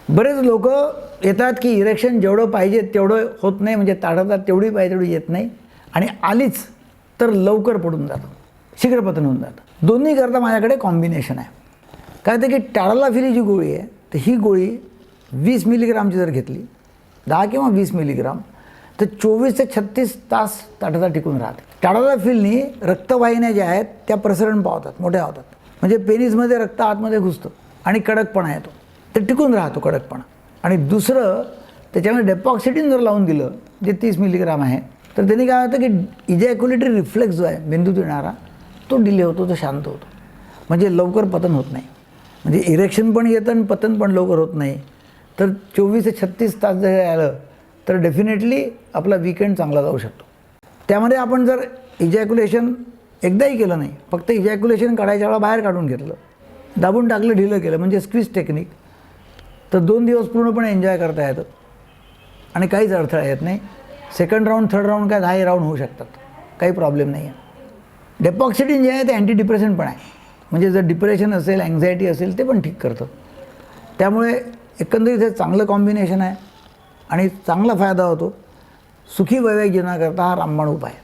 बरेच लोक येतात की इरेक्शन जेवढं पाहिजे तेवढं होत नाही, म्हणजे ताठवतात तेवढी पाहिजे तेवढी येत नाही, आणि आलीच तर लवकर पडून जातं, शीघ्रपतन होऊन जातं. दोन्ही करता माझ्याकडे कॉम्बिनेशन आहे. काय ते की टाळालाफिल ही जी गोळी आहे तर ही गोळी 20 मिलीग्रामची जर घेतली, 10 किंवा 20 मिलीग्राम, तर 24 ते 36 तास ताठरता टिकून राहते. टाळालाफिलनी रक्तवाहिन्या ज्या आहेत त्या प्रसरण पावतात, मोठ्या होतात, म्हणजे पेनिसमध्ये रक्त आतमध्ये घुसतं आणि कडकपणा येतो, ते टिकून राहतो कडकपणा. आणि दुसरं त्याच्यामध्ये डेपॉक्सिडिन जर लावून दिलं जे 30 मिलीग्राम आहे, तर त्यांनी काय होतं की इजॅक्युलेटरी रिफ्लेक्स जो आहे मेंदूत येणारा तो डिले होतो, तो शांत होतो, म्हणजे लवकर पतन होत नाही. म्हणजे इरेक्शन पण येतं आणि पतन पण लवकर होत नाही. तर 24 ते 36 तास जर आलं तर डेफिनेटली आपला वीकेंड चांगला जाऊ शकतो. त्यामध्ये आपण जर इजॅक्युलेशन एकदाही केलं नाही, फक्त इजॅक्युलेशन काढायच्या वेळा बाहेर काढून घेतलं, दाबून टाकलं, ढिलं केलं, म्हणजे स्क्वीज टेक्निक, तर 2 दिवस पूर्णपणे एन्जॉय करता येतं आणि काहीच अडथळा येत नाही. सेकंड राऊंड, थर्ड राऊंड, काय 10 राऊंड होऊ शकतात, काही प्रॉब्लेम नाही आहे. डेपॉक्सिडिन जे आहे ते अँटी डिप्रेशन पण आहे, म्हणजे जर डिप्रेशन असेल, अँझायटी असेल, ते पण ठीक करतं. त्यामुळे एकंदरीत हे चांगलं कॉम्बिनेशन आहे आणि चांगला फायदा होतो. सुखी वैवाहिक जीवनाकरता हा रामबाण उपाय आहे.